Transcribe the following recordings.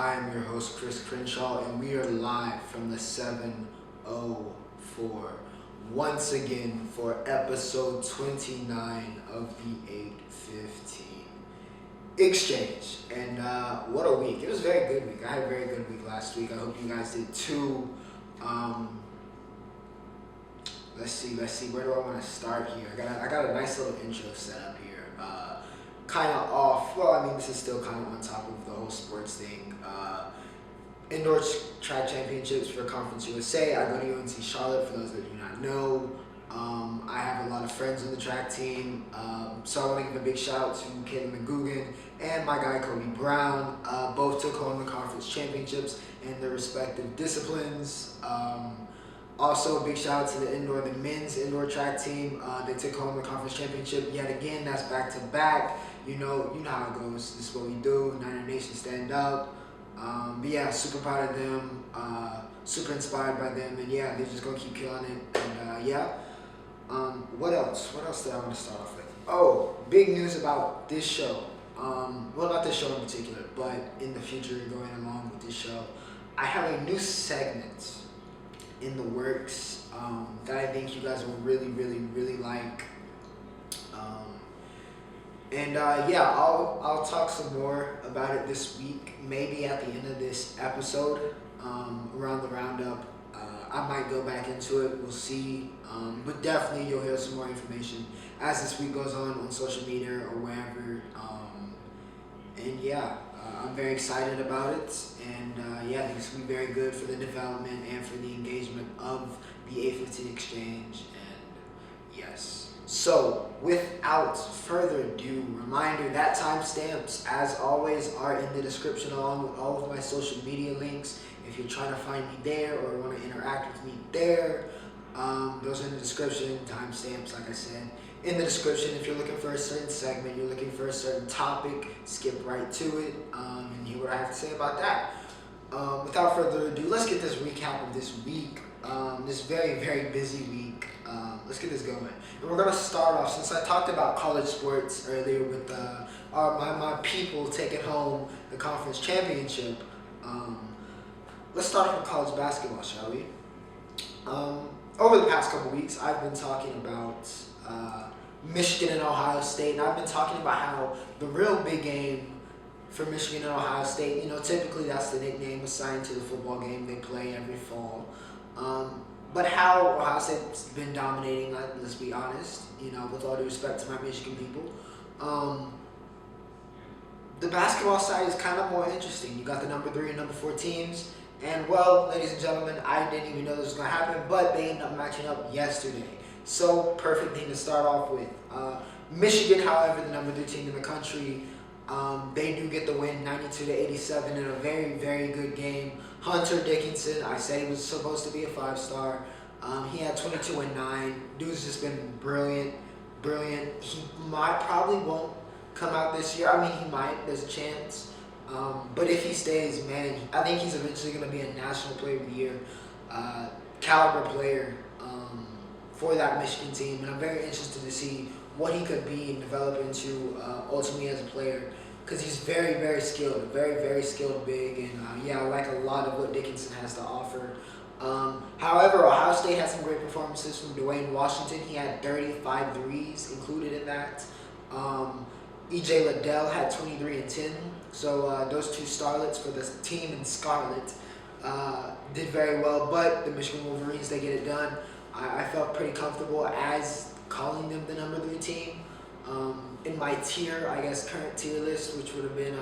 I am your host, Chris Crenshaw, and we are live from the 704 once again for episode 29 of the 815 Exchange. And what a week. It was a very good week. I had a very good week last week. I hope you guys did too. Let's see. Where do I want to start here? I got a nice little intro set up here. Kind of off. Well, I mean, this is still kind of on top of the whole sports thing. Indoor track championships for Conference USA. I go to UNC Charlotte, for those that do not know. I have a lot of friends on the track team. So I want to give a big shout out to Caitlin McGugan and my guy Kobe Brown. Both took home the conference championships in their respective disciplines. Also, a big shout out to the men's indoor track team. They took home the conference championship yet again. That's back to back. You know how it goes. This is what we do. Niner Nation stand up. But yeah, super proud of them. Super inspired by them, and yeah, they're just gonna keep killing it. And what else? What else did I want to start off with? Oh, big news about this show. Well, not this show in particular, but in the future, going along with this show, I have a new segment in the works that I think you guys will really, really, really like. I'll talk some more about it this week. Maybe at the end of this episode, around the Roundup, I might go back into it. We'll see. But definitely you'll hear some more information as this week goes on social media or wherever. I'm very excited about it. And I think it's going to be very good for the development and for the engagement of the 815 Exchange. And yes. So, without further ado, reminder that timestamps, as always, are in the description along with all of my social media links. If you're trying to find me there or want to interact with me there, those are in the description. Timestamps, like I said, in the description. If you're looking for a certain segment, you're looking for a certain topic, skip right to it and hear what I have to say about that. Without further ado, let's get this recap of this week. This very, very busy week. Let's get this going. And we're going to start off, since I talked about college sports earlier with my people taking home the conference championship. Let's start off with college basketball, shall we? Over the past couple weeks, I've been talking about Michigan and Ohio State, and I've been talking about how the real big game for Michigan and Ohio State, typically that's the nickname assigned to the football game they play every fall. But how Ohio State's been dominating, let's be honest, with all due respect to my Michigan people. The basketball side is kind of more interesting. You got the number 3 and number 4 teams. And, well, ladies and gentlemen, I didn't even know this was going to happen, but they ended up matching up yesterday. So, perfect thing to start off with. Michigan, however, the number 3 team in the country, they do get the win 92-87 in a very, very good game. Hunter Dickinson, I said he was supposed to be a 5-star. He had 22 and 9. Dude's just been brilliant. He probably won't come out this year. I mean, he might. There's a chance. But if he stays, man, I think he's eventually going to be a National Player of the Year caliber player for that Michigan team. And I'm very interested to see what he could be and develop into ultimately as a player, because he's very, very skilled, very, very skilled big, and I like a lot of what Dickinson has to offer. However, Ohio State had some great performances from Dwayne Washington. He had 35 threes included in that. E.J. Liddell had 23 and 10. So those two starlets for the team in Scarlet did very well. But the Michigan Wolverines, they get it done. I felt pretty comfortable as calling them the number 3 team. In my tier, I guess, current tier list, which would have been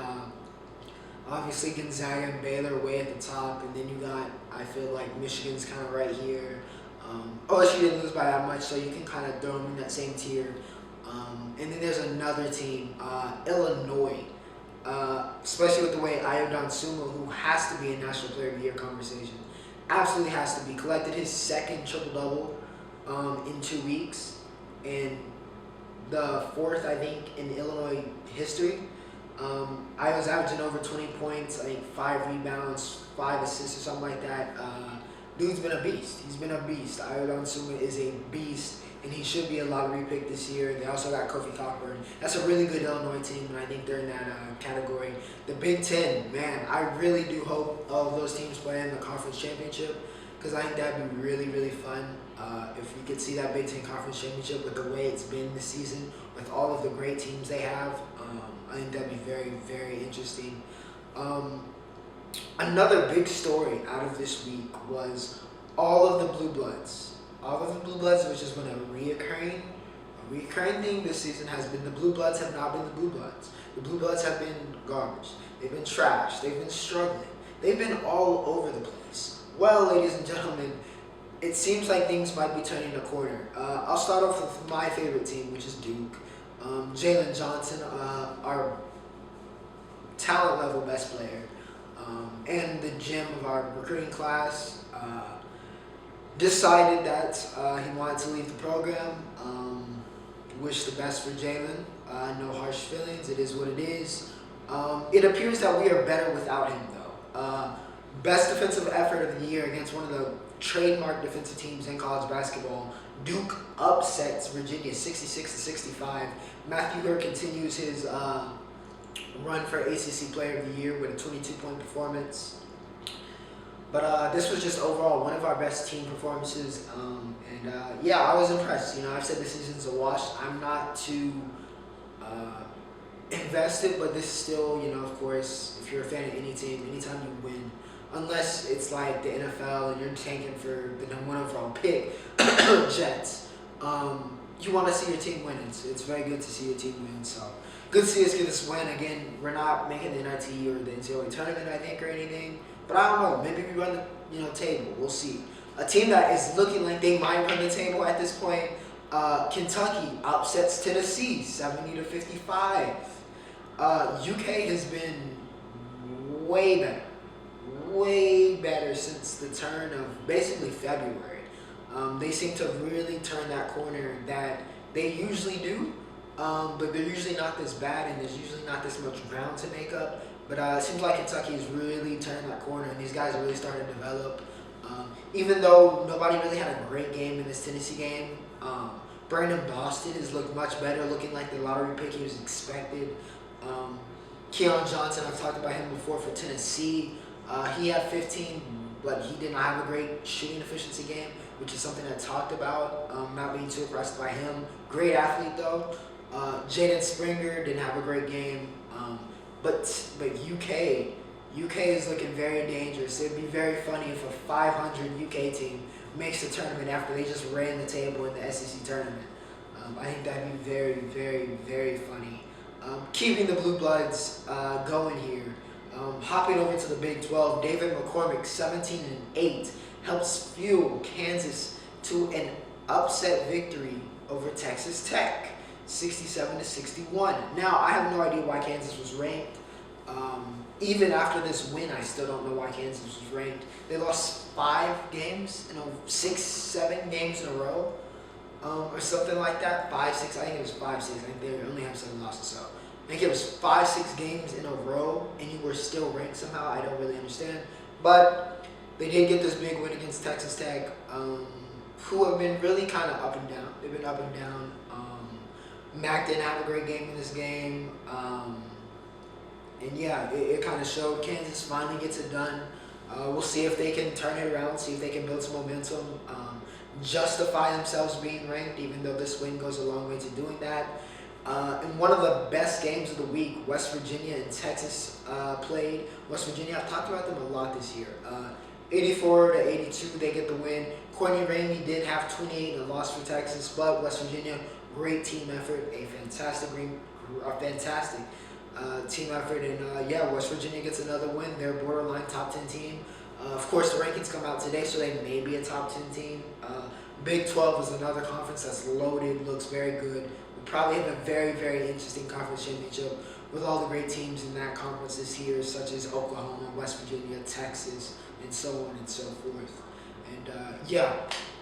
obviously Gonzaga and Baylor way at the top. And then you got, I feel like Michigan's kind of right here. OSU didn't lose by that much, so you can kind of throw them in that same tier. And then there's another team, Illinois, especially with the way Ayo Dosunmu, who has to be in National Player of the Year conversation, absolutely has to be, collected his second triple-double in 2 weeks, and the 4th, I think, in Illinois history. Ayo's averaging over 20 points, I think 5 rebounds, 5 assists or something like that. dude's been a beast. He's been a beast. Ayolan Suma is a beast, and he should be a lottery pick this year. They also got Kofi Cockburn. That's a really good Illinois team, and I think they're in that category. The Big Ten, man, I really do hope all of those teams play in the conference championship, because I think that'd be really, really fun if we could see that Big Ten conference championship with the way it's been this season, with all of the great teams they have. I think that'd be very, very interesting. Another big story out of this week was all of the Blue Bloods. All of the Blue Bloods, which has been a reoccurring thing this season, has been the Blue Bloods have not been the Blue Bloods. The Blue Bloods have been garbage. They've been trash. They've been struggling. They've been all over the place. Well, ladies and gentlemen, it seems like things might be turning a corner. I'll start off with my favorite team, which is Duke. Jalen Johnson, our talent level best player, and the gem of our recruiting class, decided that he wanted to leave the program. Wish the best for Jalen. No harsh feelings. It is what it is. It appears that we are better without him, though. Best defensive effort of the year against one of the trademark defensive teams in college basketball. Duke upsets Virginia 66-65. Matthew Hurt continues his run for ACC Player of the Year with a 22-point performance. But this was just overall one of our best team performances. Yeah, I was impressed. I've said this season's a wash. I'm not too invested, but this is still, of course, if you're a fan of any team, anytime you win, unless it's like the NFL and you're tanking for the number 1 overall pick, Jets, you want to see your team win. It's very good to see your team win. So good to see us get this win. Again, we're not making the NIT or the NCAA tournament, I think, or anything. But I don't know. Maybe we run the table. We'll see. A team that is looking like they might run the table at this point. Kentucky upsets Tennessee 70-55. UK has been way better since the turn of basically February. They seem to have really turned that corner that they usually do, but they're usually not this bad, and there's usually not this much ground to make up. But it seems like Kentucky is really turning that corner, and these guys are really starting to develop. Even though nobody really had a great game in this Tennessee game, Brandon Boston has looked much better, looking like the lottery pick he was expected. Keon Johnson, I've talked about him before for Tennessee. He had 15, but he did not have a great shooting efficiency game, which is something I talked about, not being too impressed by him. Great athlete, though. Jaden Springer didn't have a great game. But UK is looking very dangerous. It'd be very funny if a 500 UK team makes the tournament after they just ran the table in the SEC tournament. I think that'd be very, very, very funny. Keeping the Blue Bloods going here. Hopping over to the Big 12, David McCormick, 17-8, helps fuel Kansas to an upset victory over Texas Tech, 67-61. Now, I have no idea why Kansas was ranked. Even after this win, I still don't know why Kansas was ranked. They lost 7 games in a row, or something like that. 5, 6. I think it was 5, 6. I think they only have 7 losses. So I think it was 5, 6 games in a row, and you were still ranked somehow. I don't really understand, but they did get this big win against Texas Tech, who have been really kind of up and down. They've been up and down. Mac didn't have a great game in this game. And yeah, it kind of showed. Kansas finally gets it done. We'll see if they can turn it around, see if they can build some momentum, justify themselves being ranked, even though this win goes a long way to doing that. In one of the best games of the week, West Virginia and Texas played. West Virginia, I've talked about them a lot this year. 84-82, they get the win. Courtney Ramey did have 28 in a loss for Texas, but West Virginia, great team effort, a fantastic team effort, and yeah, West Virginia gets another win. They're a borderline top 10 team. Of course, the rankings come out today, so they may be a top 10 team. Big 12 is another conference that's loaded, looks very good. We probably have a very, very interesting conference championship with all the great teams in that conference this year, such as Oklahoma, West Virginia, Texas, and so on and so forth. And yeah,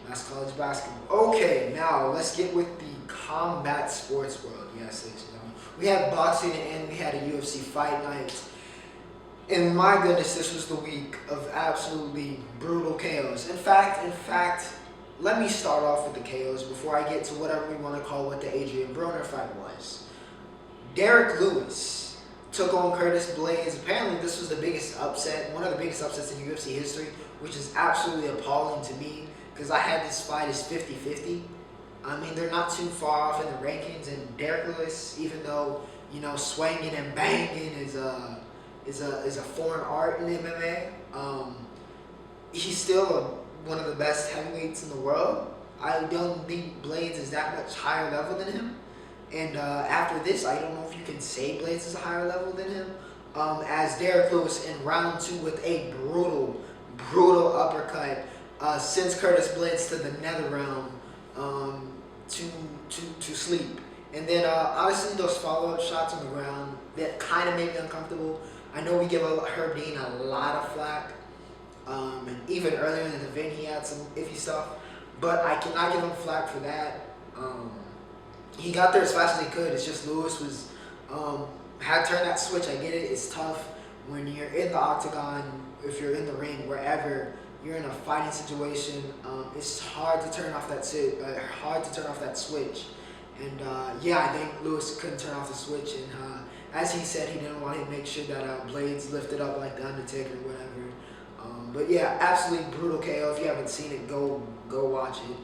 that's college basketball. Okay, now let's get with the combat sports world. Yes, ladies and gentlemen. We had boxing and we had a UFC fight night. And my goodness, this was the week of absolutely brutal KOs. In fact, let me start off with the KOs before I get to whatever we want to call what the Adrian Broner fight was. Derrick Lewis took on Curtis Blaydes. Apparently, this was the biggest upset, one of the biggest upsets in UFC history, which is absolutely appalling to me because I had this fight as 50-50. I mean, they're not too far off in the rankings, and Derrick Lewis, even though, you know, swinging and banging is a foreign art in MMA, he's still one of the best heavyweights in the world. I don't think Blaydes is that much higher level than him. And after this, I don't know if you can say Blaydes is a higher level than him. As Derrick Lewis in round 2 with a brutal uppercut sends Curtis Blaydes to the nether realm to sleep. And then honestly, those follow-up shots on the ground that kind of made me uncomfortable. I know we give Herb Dean a lot of flack. And even earlier in the event, he had some iffy stuff. But I cannot give him flack for that. He got there as fast as he could. It's just Lewis was had turned that switch. I get it. It's tough when you're in the octagon, if you're in the ring, wherever you're in a fighting situation. It's hard to turn off that switch. And yeah, I think Lewis couldn't turn off the switch. And as he said, he didn't want to make sure that Blaydes lifted up like the Undertaker or whatever. But yeah, absolutely brutal KO. If you haven't seen it, go watch it.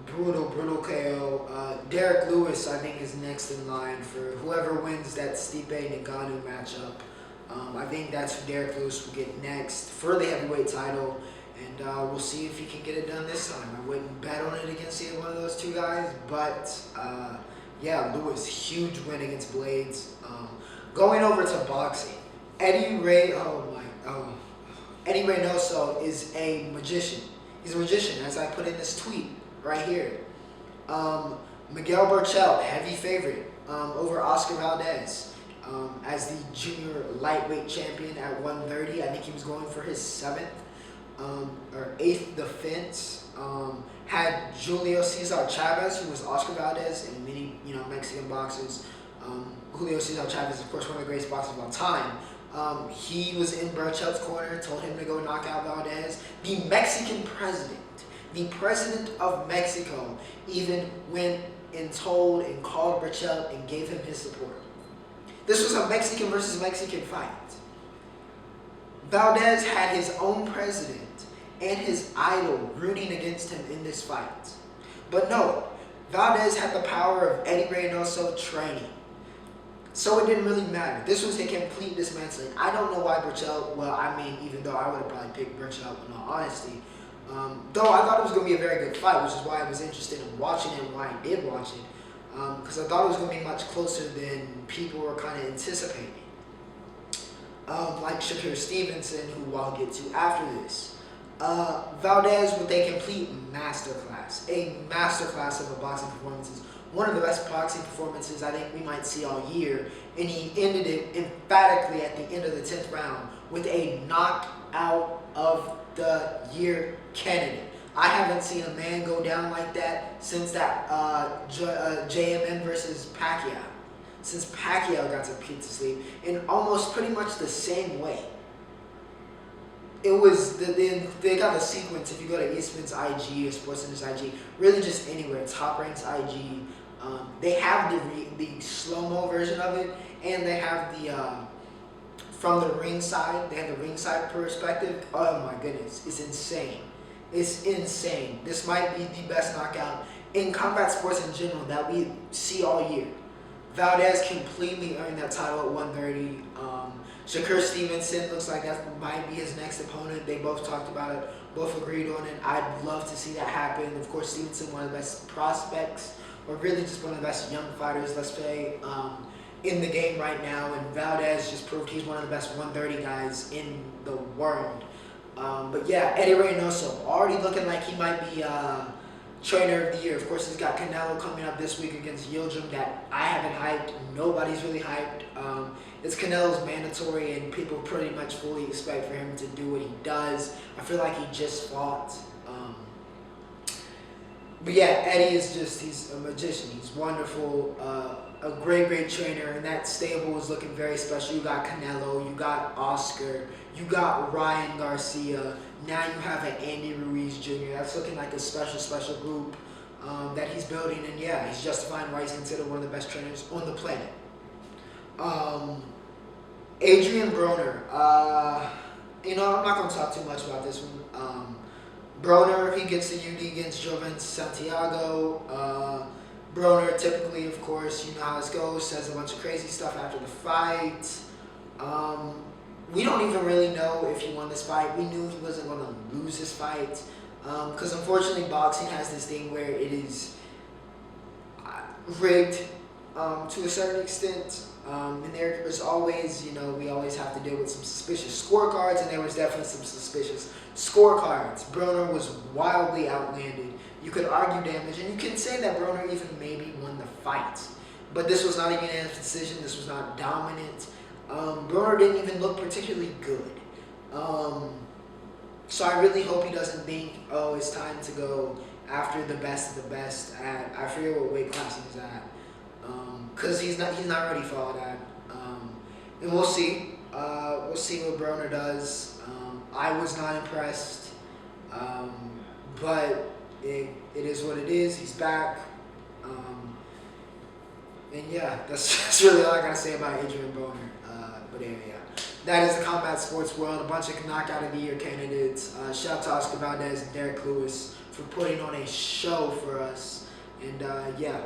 Brutal KO. Derrick Lewis, I think, is next in line for whoever wins that Stipe Ngannou matchup. I think that's who Derrick Lewis will get next for the heavyweight title. And we'll see if he can get it done this time. I wouldn't bet on it against either one of those two guys. But yeah, Lewis, huge win against Blaydes. Going over to boxing, Eddie Reynoso is a magician. He's a magician, as I put in this tweet right here. Miguel Berchelt, heavy favorite over Oscar Valdez as the junior lightweight champion at 130. I think he was going for his 7th or 8th defense. Had Julio Cesar Chavez, who was Oscar Valdez and many Mexican boxers. Julio Cesar Chavez, of course, one of the greatest boxers of all time. He was in Berchelt's corner, told him to go knock out Valdez. The Mexican president, the president of Mexico, even went and told and called Berchelt and gave him his support. This was a Mexican versus Mexican fight. Valdez had his own president and his idol rooting against him in this fight. But no, Valdez had the power of Eddie Reynoso training. So it didn't really matter. This was a complete dismantling. I don't know why Berchelt, well, I mean, even though I would have probably picked Berchelt in all honesty, though I thought it was going to be a very good fight, which is why I was interested in watching it and why I did watch it, because I thought it was going to be much closer than people were kind of anticipating. Like Shakur Stevenson, who I'll get to after this. Valdez with a complete masterclass of a boxing performances. One of the best boxing performances I think we might see all year, and he ended it emphatically at the end of the 10th round with a knockout of the year candidate. I haven't seen a man go down like that since that JMN versus Pacquiao. Since Pacquiao got to put to sleep in almost pretty much the same way. It was, they got the sequence, if you go to Eastman's IG or SportsCenter's IG, really just anywhere, Top Rank's IG, they have the slow-mo version of it, and they have the, from the ringside, they have the ringside perspective. Oh my goodness, it's insane. It's insane. This might be the best knockout in combat sports in general that we see all year. Valdez completely earned that title at 130. Shakur Stevenson looks like that might be his next opponent. They both talked about it, both agreed on it. I'd love to see that happen. Of course, Stevenson, one of the best prospects, or really just one of the best young fighters, let's say, in the game right now. And Valdez just proved he's one of the best 130 guys in the world. But yeah, Eddie Reynoso already looking like he might be trainer of the year. Of course, he's got Canelo coming up this week against Yildirim that I haven't hyped. Nobody's really hyped. It's Canelo's mandatory, and people pretty much fully expect for him to do what he does. I feel like he just fought. But yeah, Eddie is he's a magician. He's wonderful, a great trainer, and that stable is looking very special. You got Canelo, you got Oscar, you got Ryan Garcia. Now you have an Andy Ruiz Jr. That's looking like a special group that he's building, and yeah, he's justifying why he's considered one of the best trainers on the planet. Adrian Broner. I'm not going to talk too much about this one. Broner, he gets the UD against Joven Santiago. Broner, typically, of course, you know how this goes, says a bunch of crazy stuff after the fight. We don't even really know if he won this fight. We knew he wasn't going to lose this fight. Because unfortunately, boxing has this thing where it is rigged to a certain extent. And there was always, we always have to deal with some suspicious scorecards, and there was definitely some suspicious scorecards. Broner was wildly outlanded. You could argue damage, and you can say that Broner even maybe won the fight. But this was not a unanimous decision. This was not dominant. Broner didn't even look particularly good. So I really hope he doesn't think, oh, it's time to go after the best of the best at, I forget what weight class he's at. Because he's not ready for all that. And we'll see. We'll see what Broner does. I was not impressed. But it is what it is. He's back. And yeah, that's really all I got to say about Adrian Broner. But yeah. That is the combat sports world. A bunch of knockout of the year candidates. Shout out to Oscar Valdez and Derrick Lewis for putting on a show for us. And yeah.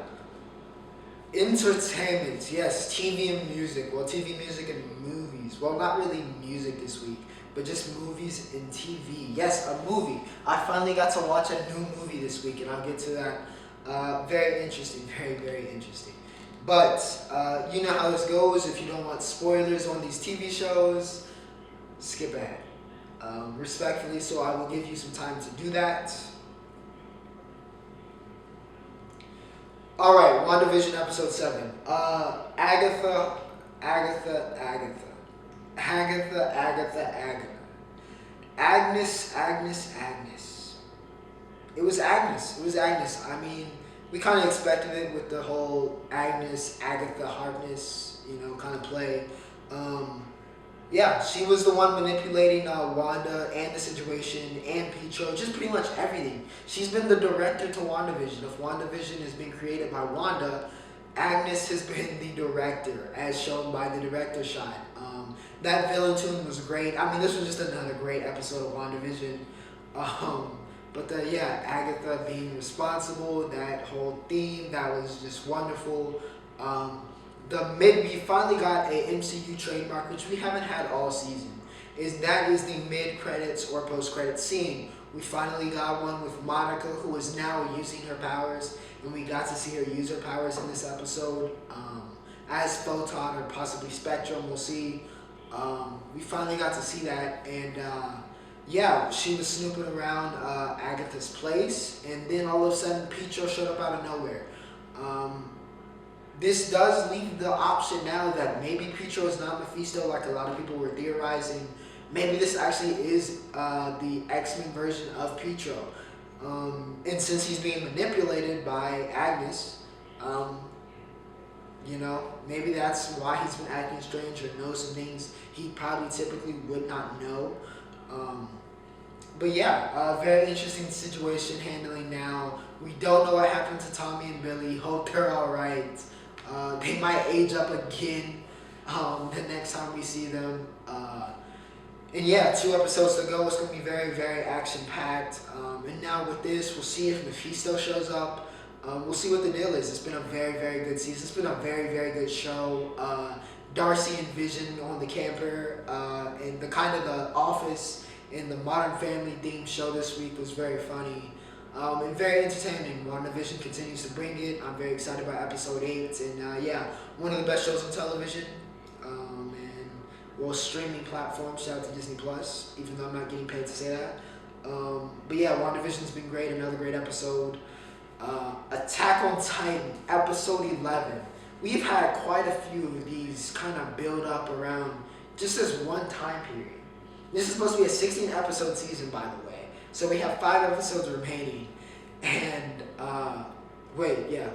Entertainment, yes, TV and music. Well, TV, music, and movies. Well, not really music this week, but just movies and TV. Yes, a movie. I finally got to watch a new movie this week, and I'll get to that. Very interesting, very interesting. But you know how this goes. If you don't want spoilers on these TV shows, skip ahead. Respectfully, so I will give you some time to do that. All right, WandaVision episode 7. Agatha. Agnes. It was Agnes. I mean, we kind of expected it with the whole Agatha Harkness, kind of play. Yeah, she was the one manipulating Wanda and the situation and Pietro, just pretty much everything. She's been the director to WandaVision. If WandaVision has been created by Wanda, Agnes has been the director, as shown by the director shot. That villain tune was great. I mean, this was just another great episode of WandaVision. But Agatha being responsible, that whole theme, that was just wonderful. We finally got a MCU trademark, which we haven't had all season. That is the mid-credits or post-credits scene. We finally got one with Monica, who is now using her powers, and we got to see her use her powers in this episode. As Photon or possibly Spectrum, we'll see. We finally got to see that, and she was snooping around Agatha's place, and then all of a sudden Pietro showed up out of nowhere. This does leave the option now that maybe Pietro is not Mephisto, like a lot of people were theorizing. Maybe this actually is the X-Men version of Pietro. And since he's being manipulated by Agnes, maybe that's why he's been acting strange or knows some things he probably typically would not know. But yeah, very interesting situation handling now. We don't know what happened to Tommy and Billy. Hope they're all right. They might age up again the next time we see them. And yeah, 2 episodes to go. It's going to be very action-packed. And now with this, we'll see if Mephisto shows up. We'll see what the deal is. It's been a very good season. It's been a very good show. Darcy and Vision on the camper, and the kind of the Office and the Modern Family themed show this week was very funny. And very entertaining. WandaVision continues to bring it. I'm very excited about episode 8. And one of the best shows on television. Streaming platform. Shout out to Disney Plus, even though I'm not getting paid to say that. But yeah, WandaVision's been great. Another great episode. Attack on Titan, episode 11. We've had quite a few of these kind of build up around just this one time period. This is supposed to be a 16 episode season, by the way. So we have 5 episodes remaining. And, wait, yeah.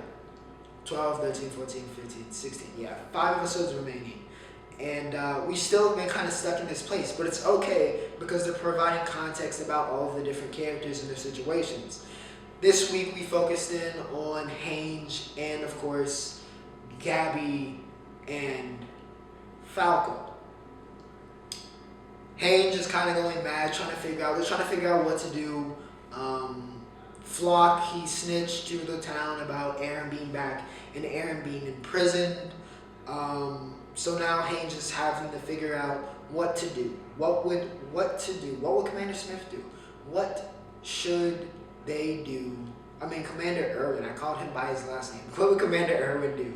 12, 13, 14, 15, 16. Yeah, 5 episodes remaining. And we still have been kind of stuck in this place. But it's okay because they're providing context about all of the different characters and their situations. This week we focused in on Hange and, of course, Gabby and Falco. Hange is kind of going mad, they're trying to figure out what to do. Flock, he snitched to the town about Aaron being back and Aaron being imprisoned. So now Hange is having to figure out what to do. What would Commander Smith do? What should they do? I mean, Commander Irwin. I called him by his last name. What would Commander Irwin do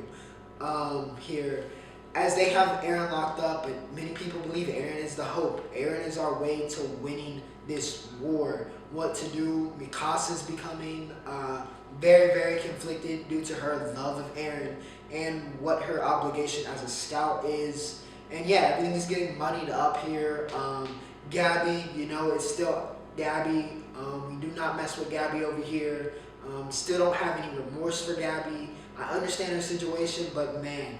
here? As they have Aaron locked up, and many people believe Aaron is the hope. Aaron is our way to winning this war. What to do? Mikasa's becoming very, very conflicted due to her love of Aaron and what her obligation as a scout is. And yeah, everything is getting muddied up here. Gabby, it's still Gabby. We do not mess with Gabby over here. Still don't have any remorse for Gabby. I understand her situation, but man,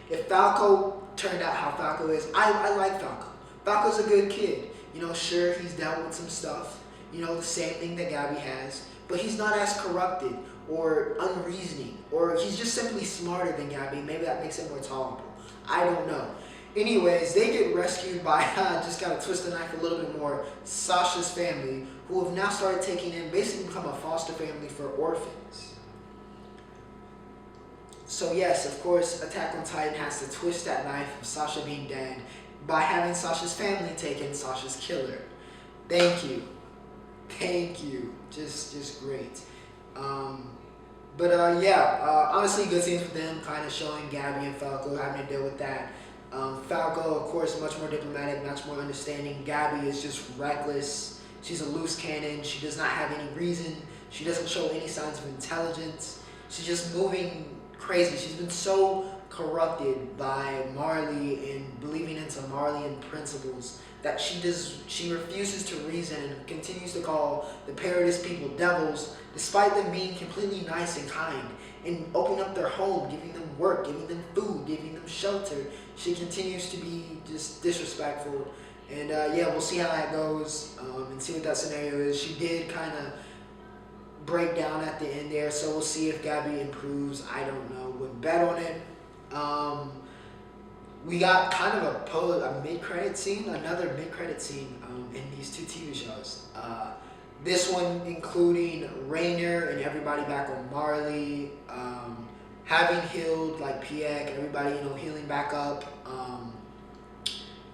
if Falco turned out how Falco is, I like Falco. Falco's a good kid. Sure, he's dealt with some stuff. The same thing that Gabby has. But he's not as corrupted or unreasoning. Or he's just simply smarter than Gabby. Maybe that makes him more tolerable. I don't know. Anyways, they get rescued by, just gotta twist the knife a little bit more, Sasha's family, who have now started taking in, basically become a foster family for orphans. So yes, of course, Attack on Titan has to twist that knife of Sasha being dead by having Sasha's family take in Sasha's killer. Thank you. Just great. Honestly, good scenes with them, kind of showing Gabby and Falco having to deal with that. Falco, of course, much more diplomatic, much more understanding. Gabby is just reckless. She's a loose cannon. She does not have any reason. She doesn't show any signs of intelligence. She's just moving crazy. She's been so corrupted by Marley and believing into Marleyan principles that she refuses to reason and continues to call the Paradise people devils, despite them being completely nice and kind and opening up their home, giving them work, giving them food, giving them shelter. She continues to be just disrespectful. And we'll see how that goes and see what that scenario is. She did kind of break down at the end there, so we'll see if Gabby improves. I don't know. Wouldn't bet on it. We got kind of a mid-credit scene, another mid-credit scene in these two TV shows. This one including Rainer and everybody back on Marley, having healed like Piek, everybody healing back up.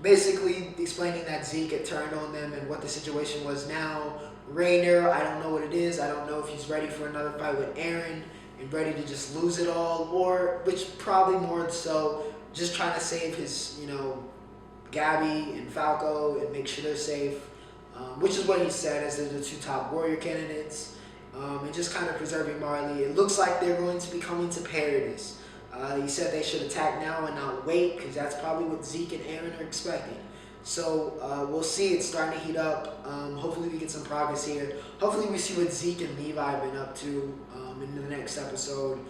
Basically explaining that Zeke had turned on them and what the situation was now. Rainer, I don't know what it is. I don't know if he's ready for another fight with Aaron and ready to just lose it all, or which probably more so just trying to save his, Gabby and Falco and make sure they're safe, which is what he said as they're the two top warrior candidates, and just kind of preserving Marley. It looks like they're going to be coming to Paradise. He said they should attack now and not wait, because that's probably what Zeke and Aaron are expecting. So we'll see. It's starting to heat up. Hopefully we get some progress here. Hopefully we see what Zeke and Levi have been up to in the next episode.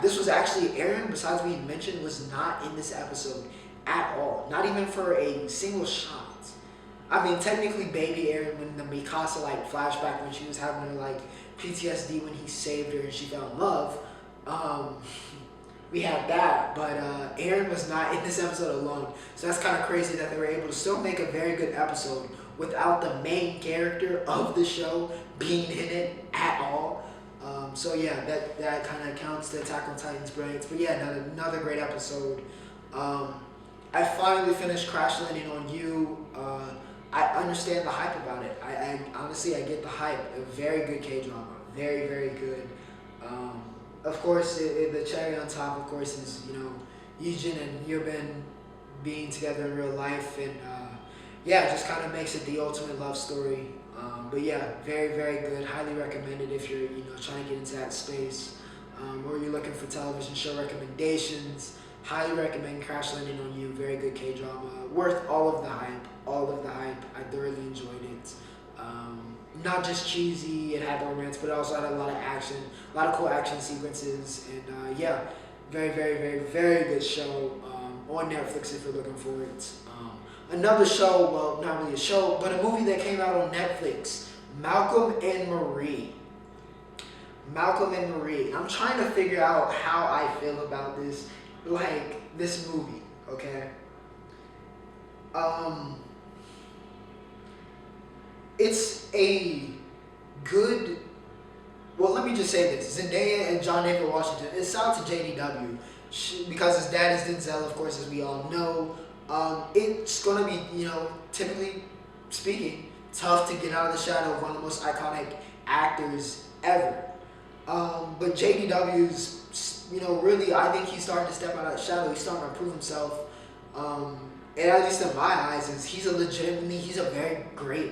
This was actually, Aaron, besides being mentioned, was not in this episode at all. Not even for a single shot. I mean, technically baby Aaron, when the Mikasa flashback when she was having her PTSD when he saved her and she fell in love, we had that, but Aaron was not in this episode alone. So that's kind of crazy that they were able to still make a very good episode without the main character of the show being in it at all. That kind of counts to Attack on Titan's brilliance. But yeah, another great episode. I finally finished Crash Landing on You. I understand the hype about it. I honestly, I get the hype. A very good K-drama. Very, very good. Of course, the cherry on top, of course, is, Yijin and Yubin being together in real life. And, it just kind of makes it the ultimate love story. Very, very good. Highly recommended if you're, trying to get into that space. Or you're looking for television show recommendations. Highly recommend Crash Landing on You. Very good K-drama. Worth all of the hype. I thoroughly enjoyed it. not just cheesy, it had romance, but it also had a lot of action, a lot of cool action sequences, and yeah, very, very, very, very good show on Netflix if you're looking for it. Another show, well, not really a show, but a movie that came out on Netflix, Malcolm and Marie. Malcolm and Marie. I'm trying to figure out how I feel about this, like, this movie, okay? It's a good, well, let me just say this. Zendaya and John David Washington, it's out to JDW, because his dad is Denzel, of course, as we all know. It's going to be, typically speaking, tough to get out of the shadow of one of the most iconic actors ever. But JDW's, really, I think he's starting to step out of the shadow. He's starting to prove himself. And at least in my eyes, he's a great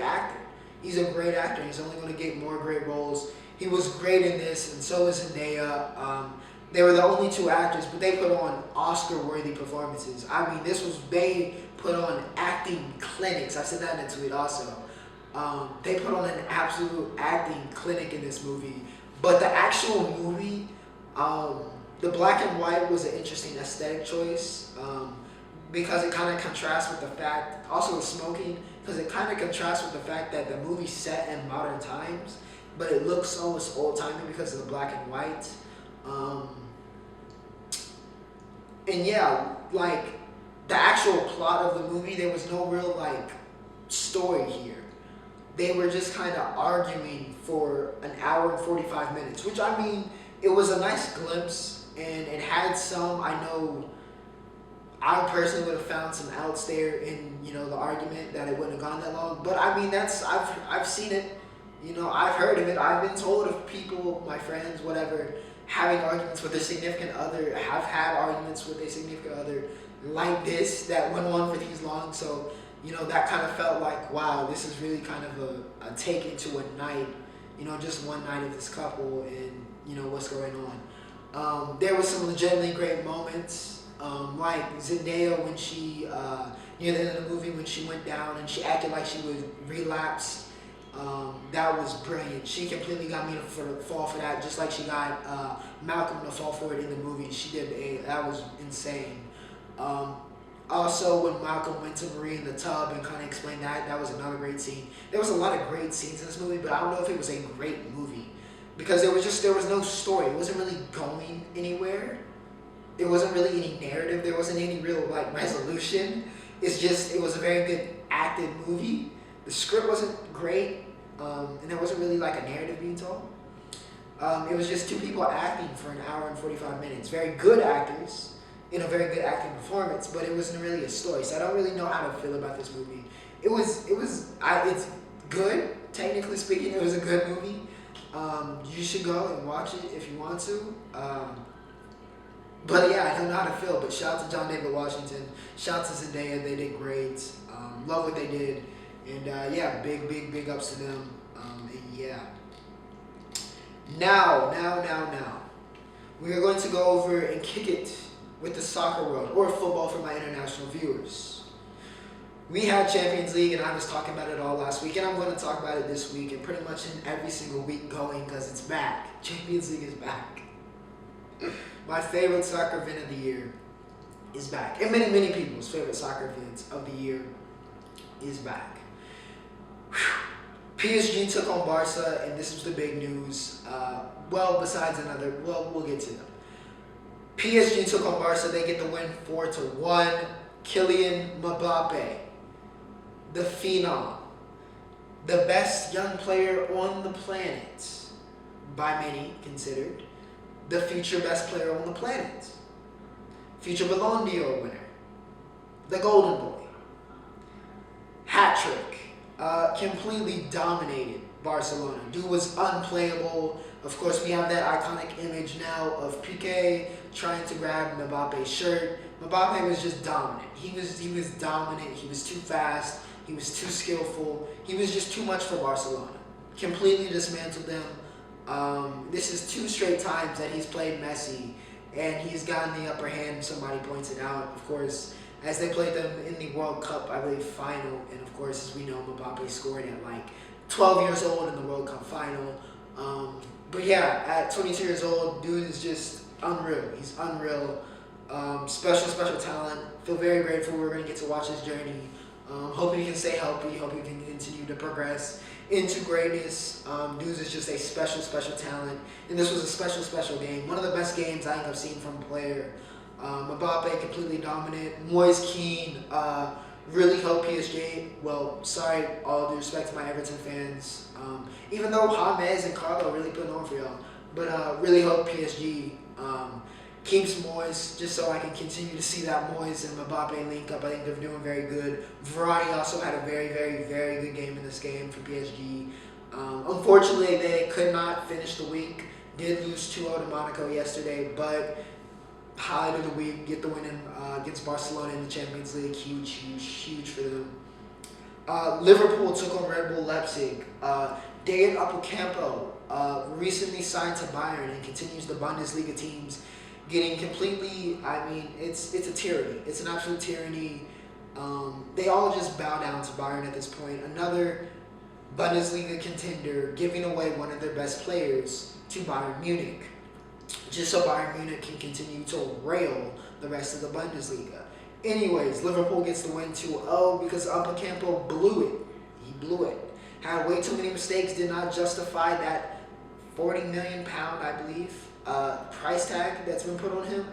actor. He's a great actor. He's only going to get more great roles. He was great in this, and so is Zendaya. They were the only two actors, but they put on Oscar-worthy performances. I mean, they put on acting clinics. I said that in a tweet also. They put on an absolute acting clinic in this movie. But the actual movie, the black and white was an interesting aesthetic choice, because it kind of contrasts with the fact, also with smoking, because it kind of contrasts with the fact that the movie's set in modern times, but it looks almost old-timey because of the black and white. And yeah, like, the actual plot of the movie, there was no real, like, story here. They were just kind of arguing for an hour and 45 minutes, which, I mean, it was a nice glimpse, and it had some, I know, I personally would have found some outs there in, the argument that it wouldn't have gone that long. But I mean, I've seen it, I've heard of it. I've been told of people, my friends, whatever, having arguments with their significant other, have had arguments with their significant other like this that went on for these long. So, that kind of felt like, wow, this is really kind of a take into a night, just one night of this couple and, what's going on. There was some legitimately great moments. Like Zendaya when she, near the end of the movie, when she went down and she acted like she was relapsed, that was brilliant. She completely got me to fall for that, just like she got Malcolm to fall for it in the movie. That was insane. Also, when Malcolm went to Marie in the tub and kind of explained that was another great scene. There was a lot of great scenes in this movie, but I don't know if it was a great movie, because there was no story. It wasn't really going anywhere. There wasn't really any narrative. There wasn't any real, like, resolution. It was a very good acted movie. The script wasn't great, and there wasn't really, like, a narrative being told. It was just two people acting for an hour and 45 minutes. Very good actors in a very good acting performance, but it wasn't really a story. So I don't really know how to feel about this movie. It's good, technically speaking. It was a good movie. You should go and watch it if you want to. But yeah, I don't know how to feel, but shout out to John David Washington, shout out to Zendaya, they did great, love what they did, and yeah, big ups to them, and yeah. Now, we are going to go over and kick it with the soccer world, or football for my international viewers. We had Champions League, and I was talking about it all last week, and I'm going to talk about it this week, and pretty much in every single week going, because it's back. Champions League is back. My favorite soccer event of the year is back. And many people's favorite soccer events of the year is back. PSG took on Barca, and this was the big news. We'll get to them. PSG took on Barca. They get the win 4-1. Kylian Mbappe, the phenom, the best young player on the planet, by many considered. The future best player on the planet. Future Ballon d'Or winner. The Golden Boy. Hat trick. Completely dominated Barcelona. Dude was unplayable. Of course, we have that iconic image now of Piqué trying to grab Mbappe's shirt. Mbappe was just dominant. He was dominant. He was too fast. He was too skillful. He was just too much for Barcelona. Completely dismantled them. This is 2 straight times that he's played Messi, and he's gotten the upper hand. Somebody points it out, of course, as they played them in the World Cup, I believe, final. And of course, as we know, Mbappe scored at like 12 years old in the World Cup final. But yeah, at 22 years old, dude is just unreal. He's unreal. Special talent. Feel very grateful we're going to get to watch his journey. Hope he can stay healthy. Hope he can continue to progress into greatness. Dude is just a special talent. And this was a special game. One of the best games I think I've seen from a player. Mbappe completely dominant. Moise Kean. Really hope PSG, well, sorry, all due respect to my Everton fans, even though James and Carlo really put on for y'all, but really hope PSG keeps Moise, just so I can continue to see that Moise and Mbappe link up. I think they're doing very good. Verratti also had a very good game in this game for PSG. Unfortunately, they could not finish the week. Did lose 2-0 to Monaco yesterday, but highlight of the week, get the win against Barcelona in the Champions League. Huge for them. Liverpool took on Red Bull Leipzig. Derrick Lewis recently signed to Bayern and continues the Bundesliga teams getting completely, I mean, it's a tyranny. It's an absolute tyranny. They all just bow down to Bayern at this point. Another Bundesliga contender giving away one of their best players to Bayern Munich, just so Bayern Munich can continue to rail the rest of the Bundesliga. Anyways, Liverpool gets the win 2-0 because Upamecano blew it. He blew it. Had way too many mistakes, did not justify that £40 million, I believe, price tag that's been put on him.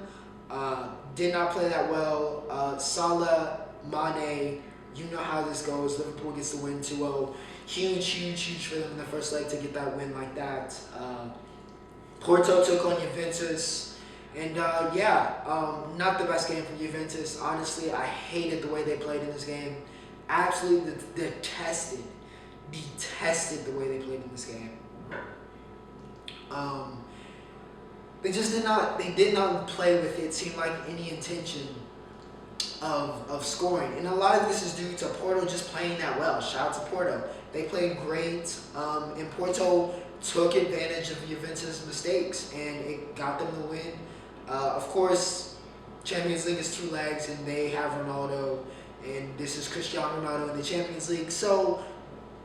Did not play that well. Salah, Mane, you know how this goes. Liverpool gets the win 2-0. Huge for them in the first leg to get that win like that. Porto took on Juventus, and not the best game for Juventus. Honestly, I hated the way they played in this game. Absolutely detested the way they played in this game. They did not play with it seemed like any intention of scoring. And a lot of this is due to Porto just playing that well. Shout out to Porto. They played great, and Porto took advantage of Juventus' mistakes, and it got them the win. Of course, Champions League is 2 legs, and they have Ronaldo, and this is Cristiano Ronaldo in the Champions League. So,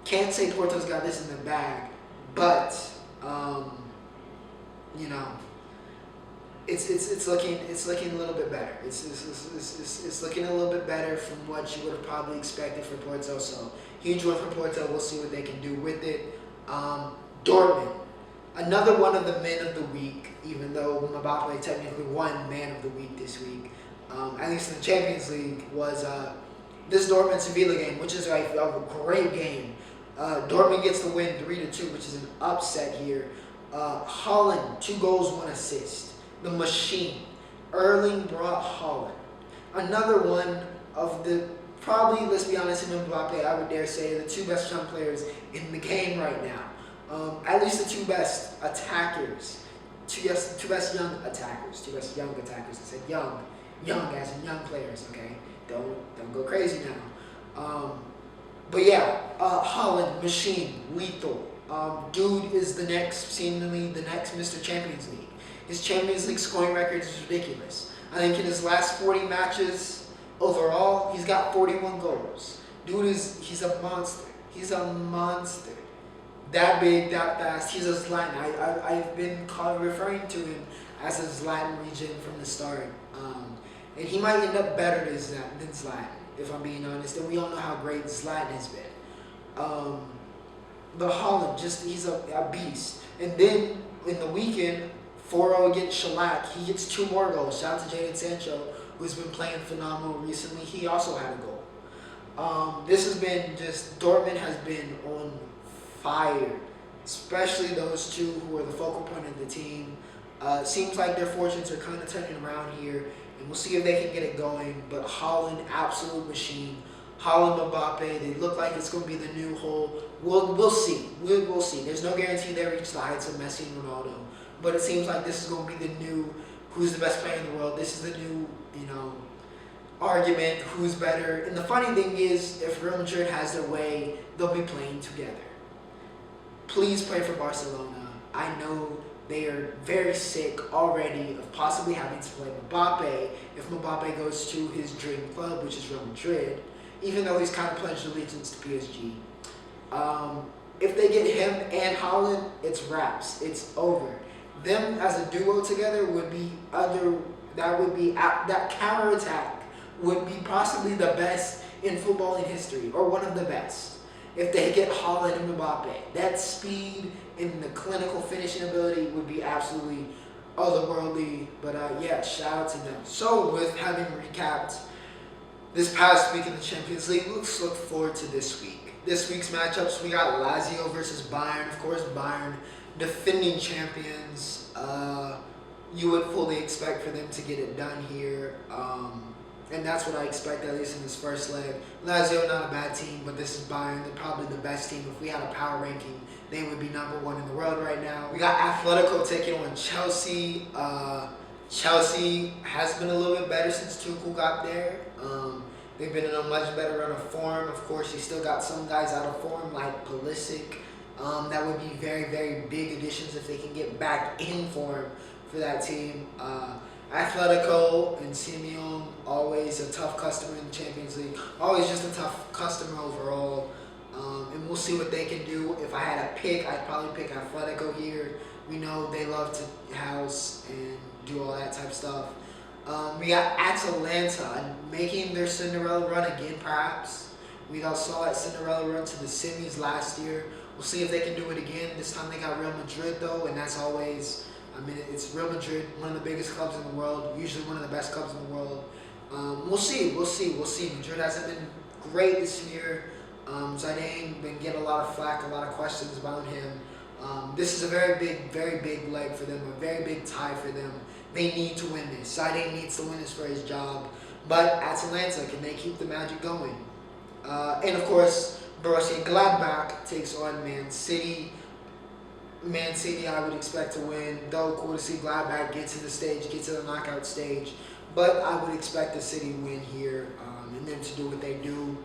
can't say Porto's got this in the bag, but it's looking a little bit better. It's looking a little bit better from what you would have probably expected for Porto. So, huge win for Porto. We'll see what they can do with it. Dortmund, another one of the men of the week, even though Mbappe technically won man of the week this week, at least in the Champions League, was this Dortmund-Sevilla game, which is a great game. Dortmund gets the win 3-2, which is an upset here. Haaland, 2 goals, 1 assist. The machine, Erling Braut Haaland. Another one of the, probably, let's be honest, him and Mbappe, I would dare say, the 2 best young players in the game right now. At least the 2 best attackers, 2 best young attackers, 2 best young attackers. I said young as in young players. Okay, don't go crazy now. But yeah, Haaland, machine, lethal. Dude is seemingly the next Mr. Champions League. His Champions League scoring record is ridiculous. I think in his last 40 matches overall, he's got 41 goals. Dude he's a monster. He's a monster. That big, that fast. He's a Zlatan. I've been referring to him as a Zlatan region from the start. And he might end up better than Zlatan, if I'm being honest. And we all know how great Zlatan has been. But Haaland, he's a beast. And then in the weekend, 4-0 against Shellac, he gets 2 more goals. Shout out to Jadon Sancho, who's been playing phenomenal recently. He also had a goal. This has been Dortmund has been on fire, especially those 2 who are the focal point of the team. Seems like their fortunes are kind of turning around here, and we'll see if they can get it going. But Haaland, absolute machine. Haaland, Mbappe, they look like it's going to be the new whole. We'll see. We'll see. There's no guarantee they reach the heights of Messi and Ronaldo, but it seems like this is going to be the new who's the best player in the world. This is the new, argument, who's better. And the funny thing is, if Real Madrid has their way, they'll be playing together. Please pray for Barcelona. I know they are very sick already of possibly having to play Mbappe if Mbappe goes to his dream club, which is Real Madrid, even though he's kind of pledged allegiance to PSG. if they get him and Haaland, it's wraps. It's over. Them as a duo together would be that counterattack would be possibly the best in footballing history, or one of the best. If they get Haaland and Mbappe, that speed and the clinical finishing ability would be absolutely otherworldly. But yeah, shout out to them. So with having recapped this past week in the Champions League, let's look forward to this week. This week's matchups, we got Lazio versus Bayern. Of course, Bayern, defending champions. You would fully expect for them to get it done here. And that's what I expect, at least in this first leg. Lazio, not a bad team, but this is Bayern. They're probably the best team. If we had a power ranking, they would be number one in the world right now. We got Atletico taking on Chelsea. Chelsea has been a little bit better since Tuchel got there. They've been in a much better run of form. Of course, you still got some guys out of form, like Pulisic. That would be very, very big additions if they can get back in form for that team. Atletico and Simeone, always a tough customer in the Champions League. Always just a tough customer overall. And we'll see what they can do. If I had a pick, I'd probably pick Atletico here. We know they love to house and do all that type of stuff. We got Atalanta making their Cinderella run again, perhaps. We all saw that Cinderella run to the semis last year. We'll see if they can do it again. This time they got Real Madrid, though, and that's always... it's Real Madrid, one of the biggest clubs in the world, usually one of the best clubs in the world. We'll see. Madrid hasn't been great this year. Zidane been getting a lot of flack, a lot of questions about him. This is a very big leg for them, a very big tie for them. They need to win this. Zidane needs to win this for his job. But Atalanta, can they keep the magic going? And of course, Borussia Gladbach takes on Man City. Man City, I would expect to win. Though cool to see Gladbach get to the stage, get to the knockout stage. But I would expect the City win here, and them to do what they do.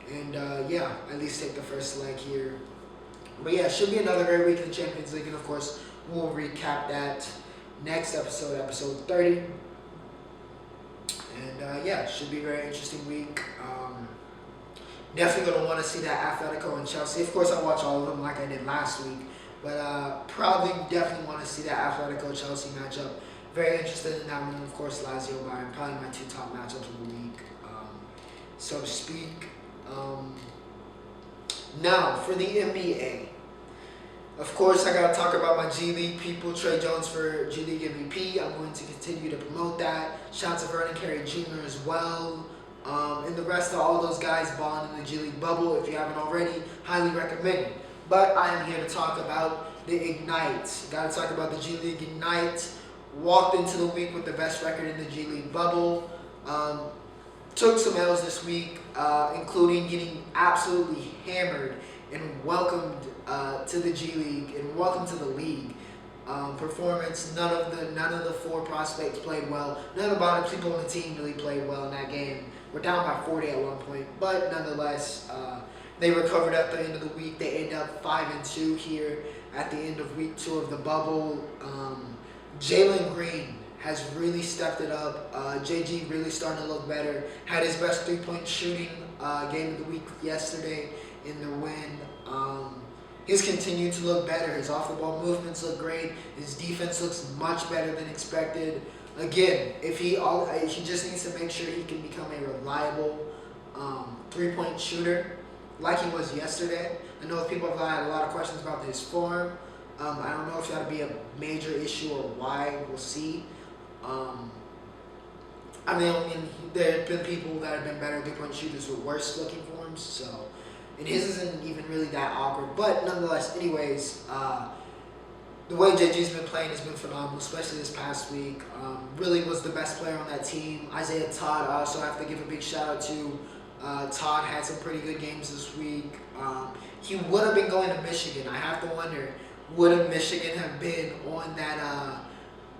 And yeah, at least take the first leg here. But yeah, it should be another great week in the Champions League. And of course, we'll recap that next episode, episode 30. And yeah, it should be a very interesting week. Definitely going to want to see that Atletico and Chelsea. Of course, I'll watch all of them like I did last week. But probably definitely want to see that Atletico-Chelsea matchup. Very interested in that one. Of course, Lazio Bayern, probably my two top matchups of the week, so to speak. Now, for the NBA. Of course, I got to talk about my G League people. Trey Jones for G League MVP. I'm going to continue to promote that. Shout out to Vernon Carey Jr. as well. And the rest of all those guys balling in the G League bubble. If you haven't already, highly recommend it. But I am here to talk about the Ignite. Got to talk about the G League Ignite. Walked into the week with the best record in the G League bubble. Took some L's this week, including getting absolutely hammered and welcomed to the G League and welcome to the league. Performance. None of the four prospects played well. None of the bottom people on the team really played well in that game. We're down by 40 at one point, but nonetheless. They recovered at the end of the week. They end up 5-2 here at the end of week 2 of the bubble. Jalen Green has really stepped it up. JG really starting to look better. Had his best three-point shooting game of the week yesterday in the win. He's continued to look better. His off-the-ball movements look great. His defense looks much better than expected. Again, he just needs to make sure he can become a reliable three-point shooter, like he was yesterday. I know people have had a lot of questions about his form. I don't know if that'll be a major issue or why. We'll see. I mean, there have been people that have been better three-point shooters with worse looking forms. So, and his isn't even really that awkward. But nonetheless, anyways, the way JG's been playing has been phenomenal, especially this past week. Really was the best player on that team. Isaiah Todd, I also have to give a big shout out to. Todd had some pretty good games this week. He would have been going to Michigan. I have to wonder, would have Michigan have been on that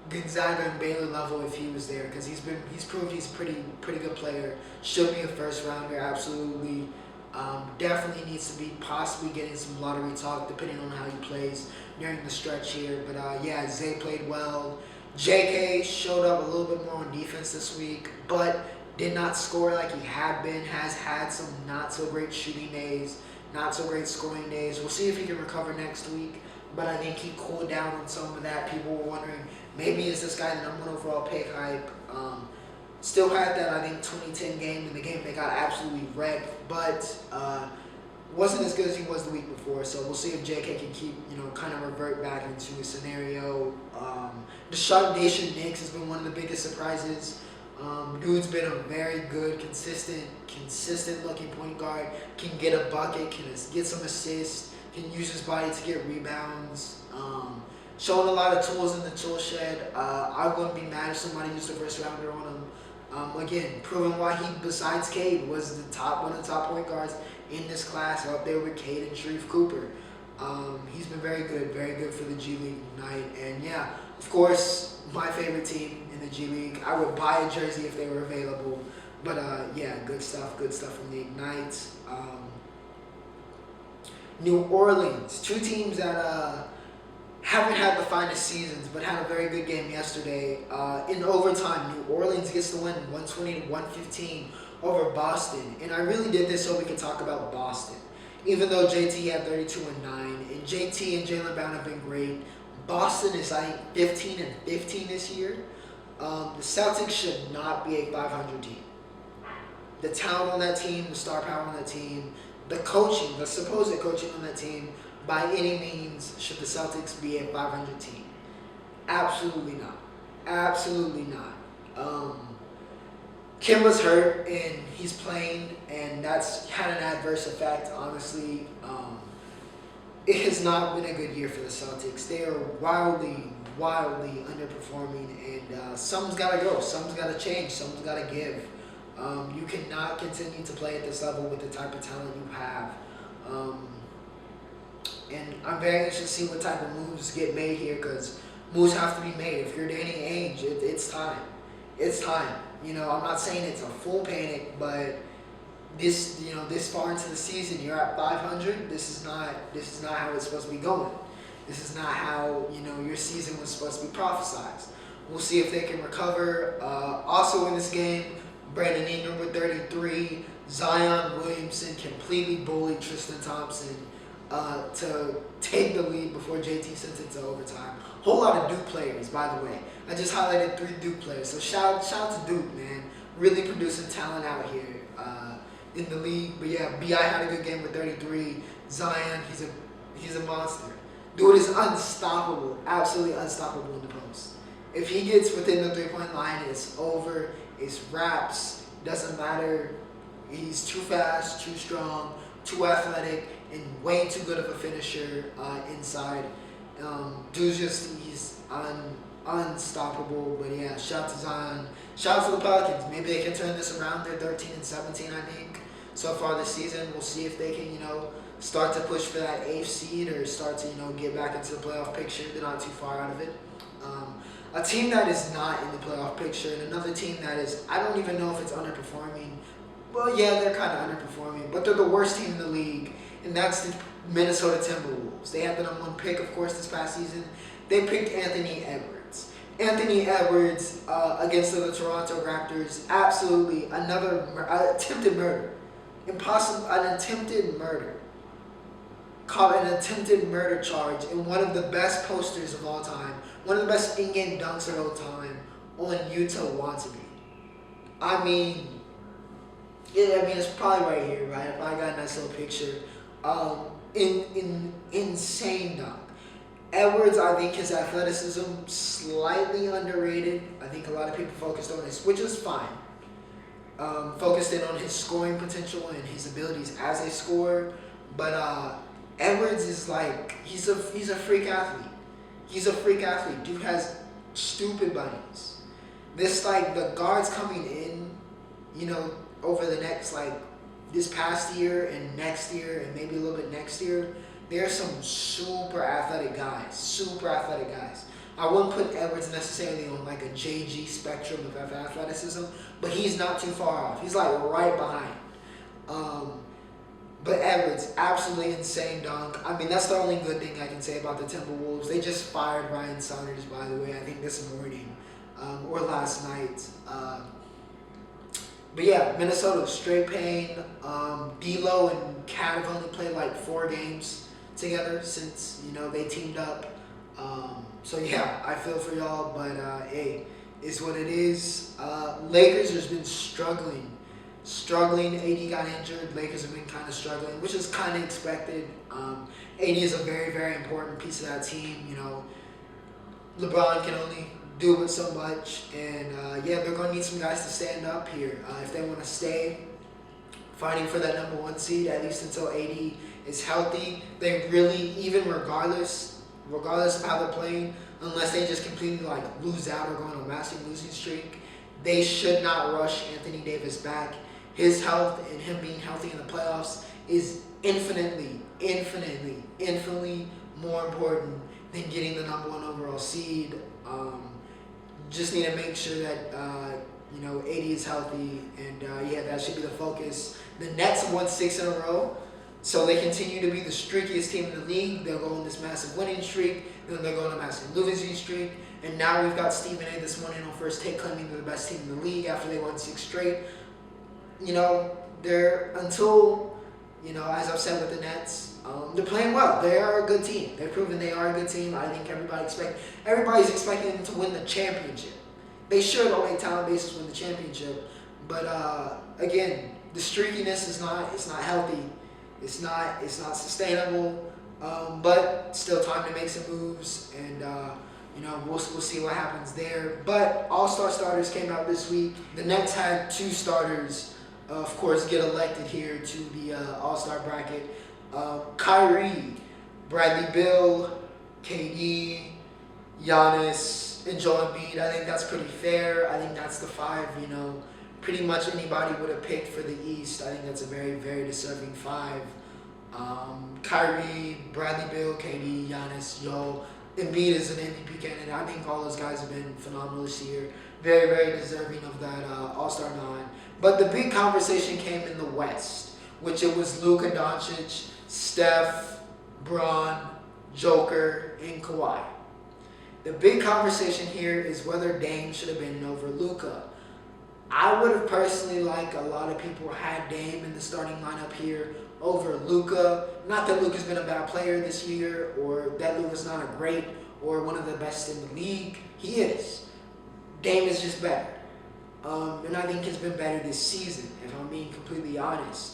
Gonzaga and Baylor level if he was there? Because he's proved he's a pretty good player. Should be a first rounder, absolutely. Definitely needs to be possibly getting some lottery talk depending on how he plays during the stretch here. But yeah, Zay played well. JK showed up a little bit more on defense this week, but did not score like he had been. Has had some not so great shooting days. not so great scoring days. We'll see if he can recover next week. But I think he cooled down on some of that. People were wondering, maybe is this guy the number 1 overall pick hype? Still had that, I think, 2010 game in the game they got absolutely wrecked, but wasn't as good as he was the week before. So we'll see if JK can keep, kind of revert back into a scenario. The Shark Nation Knicks has been one of the biggest surprises. Dude's been a very good, consistent looking point guard. Can get a bucket, can get some assists, can use his body to get rebounds. Showing a lot of tools in the tool shed. I wouldn't be mad if somebody used a first rounder on him. Again, proving why he, besides Cade, was one of the top point guards in this class, up there with Cade and Sharif Cooper. He's been very good for the G League Ignite. And yeah, of course, my favorite team in the G League. I would buy a jersey if they were available. But yeah, good stuff from the Ignite. New Orleans, 2 teams that haven't had the finest seasons, but had a very good game yesterday. In overtime, New Orleans gets the win, 120-115 over Boston. And I really did this so we could talk about Boston. Even though JT had 32-9, and JT and Jaylen Brown have been great, Boston is, I think, 15-15 this year. The Celtics should not be a 500 team. The talent on that team, the star power on that team, the coaching, the supposed coaching on that team, by any means, should the Celtics be a 500 team? Absolutely not. Absolutely not. Kemba's hurt, and he's playing, and that's had an adverse effect, honestly. It has not been a good year for the Celtics. They are wildly underperforming, and something's got to go. Something's got to change. Something's got to give. You cannot continue to play at this level with the type of talent you have. And I'm very interested to see what type of moves get made here, because moves have to be made. If you're Danny Ainge, it's time. It's time. I'm not saying it's a full panic, but this far into the season, you're at 500. This is not how it's supposed to be going. This is not how your season was supposed to be prophesized. We'll see if they can recover. Also in this game, Brandon Ingram with 33. Zion Williamson completely bullied Tristan Thompson to take the lead before JT sent it to overtime. Whole lot of Duke players, by the way. I just highlighted 3 Duke players. So shout out to Duke, man. Really producing talent out here in the league. But yeah, BI had a good game with 33. Zion, he's a monster. Dude is unstoppable, absolutely unstoppable in the post. If he gets within the 3-point line, it's over. It's wraps. Doesn't matter. He's too fast, too strong, too athletic, and way too good of a finisher inside. He's unstoppable. But yeah, shout out to Zion. Shout out to the Pelicans. Maybe they can turn this around. They're 13-17, I think, so far this season. We'll see if they can, start to push for that 8th seed or start to, get back into the playoff picture. They're not too far out of it. A team that is not in the playoff picture, and another team that is, I don't even know if it's underperforming. Well, yeah, they're kind of underperforming, but they're the worst team in the league, and that's the Minnesota Timberwolves. They had the number 1 pick, of course, this past season. They picked Anthony Edwards. Anthony Edwards against the Toronto Raptors, absolutely another attempted murder. Impossible, an attempted murder. Caught an attempted murder charge in one of the best posters of all time, one of the best in-game dunks of all time on Utah Wannabe. I mean, it's probably right here, right? I got a nice little picture. Insane dunk. Edwards, I think his athleticism slightly underrated. I think a lot of people focused on his, which is fine. Focused in on his scoring potential and his abilities as a scorer, but Edwards is like he's a freak athlete. He's a freak athlete. Dude has stupid bodies. This the guards coming in, over the next this past year and next year and maybe a little bit next year, there's some super athletic guys. I wouldn't put Edwards necessarily on a JG spectrum of athleticism, but he's not too far off. He's right behind. But Edwards, absolutely insane dunk. I mean, that's the only good thing I can say about the Timberwolves. They just fired Ryan Saunders, by the way, I think this morning or last night. But yeah, Minnesota straight pain. D'Lo and Cat have only played like 4 games together since they teamed up. So yeah, I feel for y'all, but hey, it's what it is. Lakers has been struggling. AD got injured. Lakers have been kind of struggling, which is kind of expected. AD is a very, very important piece of that team. LeBron can only do it so much, and yeah, they're going to need some guys to stand up here if they want to stay fighting for that #1 seed, at least until AD is healthy. They really, even regardless of how they're playing, unless they just completely lose out or go on a massive losing streak, they should not rush Anthony Davis back. His health and him being healthy in the playoffs is infinitely more important than getting the #1 overall seed. Just need to make sure that AD is healthy, and yeah, that should be the focus. The Nets won 6 in a row, so they continue to be the streakiest team in the league. They'll go on this massive winning streak, then they'll go on a massive losing streak, and now we've got Stephen A. this morning on First Take claiming they're the best team in the league after they won 6 straight. They're until as I've said with the Nets. They're playing well. They are a good team. They've proven they are a good team. I think everybody's expecting them to win the championship. They should, on a talent basis, win the championship. But again, the streakiness is not healthy. It's not sustainable. But still, time to make some moves, and we'll see what happens there. But All-Star starters came out this week. The Nets had 2 starters, of course, get elected here to the All-Star bracket. Kyrie, Bradley Beal, KD, Giannis, and Joel Embiid. I think that's pretty fair. I think that's the 5, pretty much anybody would have picked for the East. I think that's a very, very deserving 5. Kyrie, Bradley Beal, KD, Giannis, Joel. Embiid is an MVP candidate. I think all those guys have been phenomenal this year. Very, very deserving of that All-Star nod. But the big conversation came in the West, which it was Luka Doncic, Steph, Bron, Joker, and Kawhi. The big conversation here is whether Dame should have been over Luka. I would have personally, like a lot of people, had Dame in the starting lineup here over Luka. Not that Luka's been a bad player this year, or that Luka's not a great or one of the best in the league. He is. Dame is just better. And I think he's been better this season, if I'm being completely honest.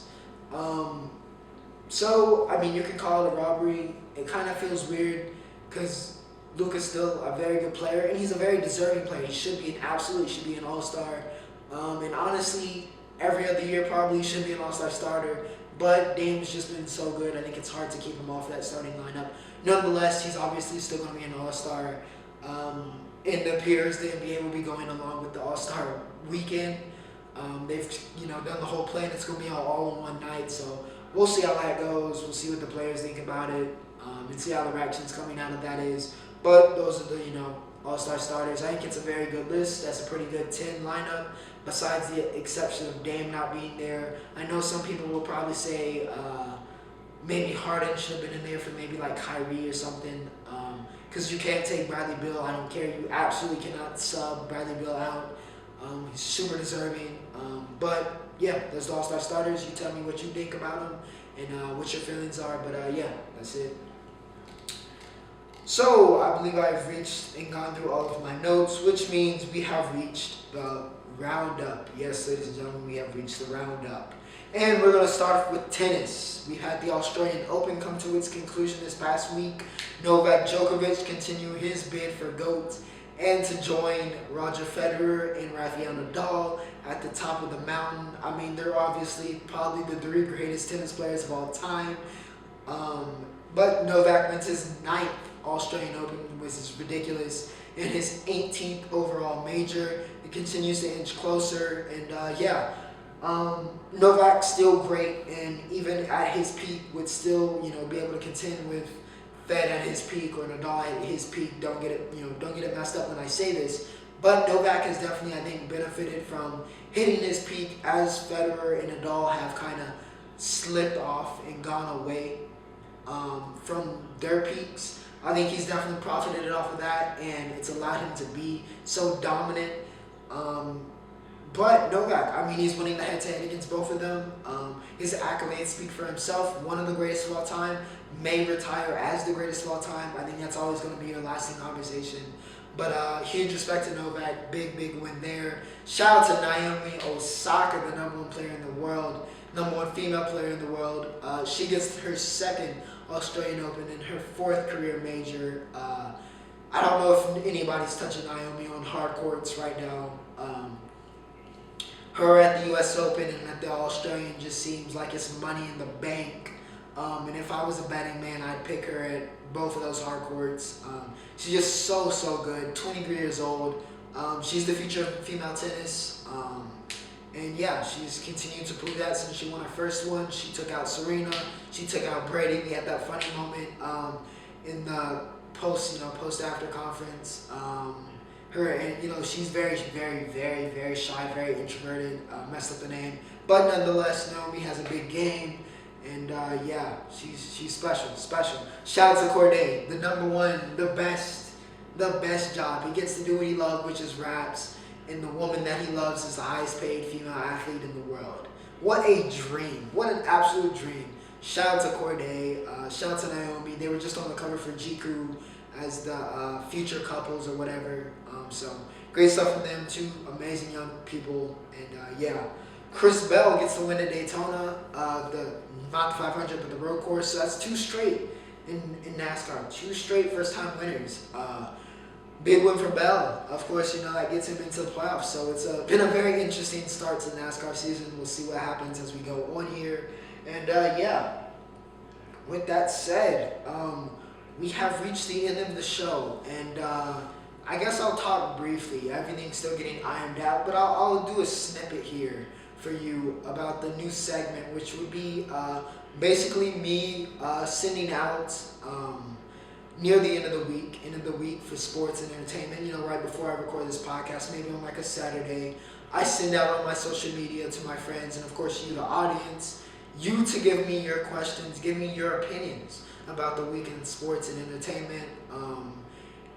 So, I mean, you can call it a robbery. It kind of feels weird because Luka's still a very good player, and he's a very deserving player. He should be an all-star. And honestly, every other year probably should be an all-star starter. But Dame's just been so good, I think it's hard to keep him off that starting lineup. Nonetheless, he's obviously still going to be an all-star. It appears the NBA will be going along with the all-star weekend. They've done the whole plan. It's going to be all in one night, so we'll see how that goes. We'll see what the players think about it, and see how the reactions coming out of that is. But those are the all-star starters. I think it's a very good list. That's a pretty good 10 lineup, besides the exception of Dame not being there. I know some people will probably say maybe Harden should have been in there for maybe like Kyrie or something, because you can't take Bradley Beal. I don't care. You absolutely cannot sub Bradley Beal out. He's super deserving. But yeah, there's the all-star starters. You tell me what you think about them and what your feelings are. But yeah, that's it. So I believe I've reached and gone through all of my notes, which means we have reached the Roundup. Yes, ladies and gentlemen, we have reached the Roundup. And we're going to start with tennis. We had the Australian Open come to its conclusion this past week. Novak Djokovic continue his bid for GOAT and to join Roger Federer and Rafael Nadal at the top of the mountain. I mean, they're obviously probably the 3 greatest tennis players of all time. But Novak wins his 9th Australian Open, which is ridiculous, and his 18th overall major. It continues to inch closer, and Novak's still great, and even at his peak would still be able to contend with Fed at his peak or Nadal at his peak. Don't get it messed up when I say this, but Novak has definitely, I think, benefited from hitting his peak as Federer and Nadal have kind of slipped off and gone away from their peaks. I think he's definitely profited off of that, and it's allowed him to be so dominant. But Novak, I mean, he's winning the head-to-head against both of them. His accolades speak for himself. One of the greatest of all time. May retire as the greatest of all time. I think that's always going to be a lasting conversation. But huge respect to Novak. Big win there. Shout out to Naomi Osaka, the number one player in the world. Number one female player in the world. She gets her second Australian Open and her fourth career major. I don't know if anybody's touching Naomi on hard courts right now. Her at the U.S. Open and at the Australian just seems like it's money in the bank. And if I was a betting man, I'd pick her at both of those hard courts. She's just so good. 23 years old. She's the future of female tennis. And yeah, she's continued to prove that since she won her first one. She took out Serena. She took out Brady. We had that funny moment in the post-after conference. She's very shy, very introverted, messed up the name. But nonetheless, Naomi has a big game. And she's special. Shout out to Corday, the number one, the best job. He gets to do what he loves, which is raps. And the woman that he loves is the highest paid female athlete in the world. What a dream. What an absolute dream. Shout out to Corday. Shout out to Naomi. They were just on the cover for GQ as the future couples or whatever. So great stuff from them. Two amazing young people. And Chris Bell gets the win at Daytona. Not the 500, but the road course. So that's two straight in NASCAR. Two straight first-time winners. Big win for Bell. Of course, that gets him into the playoffs. So it's been a very interesting start to the NASCAR season. We'll see what happens as we go on here. And with that said, we have reached the end of the show. And I guess I'll talk briefly. Everything's still getting ironed out, but I'll do a snippet here for you about the new segment, which would be basically me sending out near the end of the week for sports and entertainment, right before I record this podcast, maybe on like a Saturday, I send out on my social media to my friends and of course you, the audience, you to give me your questions, give me your opinions about the week in sports and entertainment,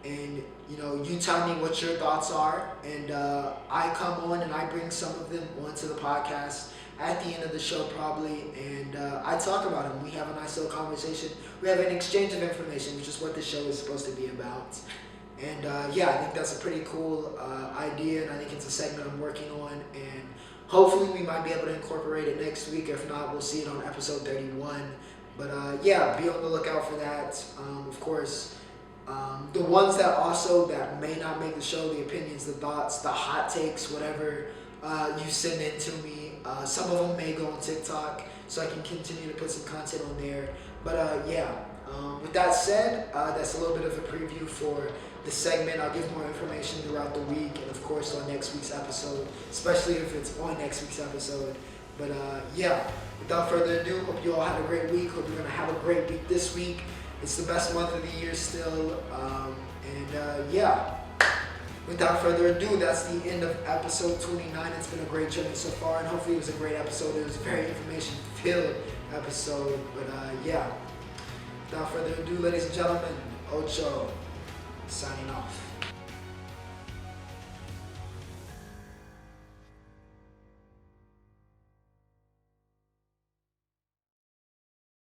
and you tell me what your thoughts are, and I come on and I bring some of them onto the podcast at the end of the show probably, and I talk about them. We have a nice little conversation. We have an exchange of information, which is what the show is supposed to be about. And I think that's a pretty cool idea, and I think it's a segment I'm working on, and hopefully we might be able to incorporate it next week. If not, we'll see it on episode 31. But be on the lookout for that. Of course, the ones that may not make the show, the opinions, the thoughts, the hot takes, whatever you send in to me. Some of them may go on TikTok, so I can continue to put some content on there. But with that said, that's a little bit of a preview for the segment. I'll give more information throughout the week, and of course on next week's episode, especially if it's on next week's episode. But without further ado, hope you all had a great week. Hope you're gonna have a great week this week. It's the best month of the year still, without further ado, that's the end of episode 29. It's been a great journey so far, and hopefully it was a great episode. It was a very information-filled episode, but without further ado, ladies and gentlemen, Ocho, signing off.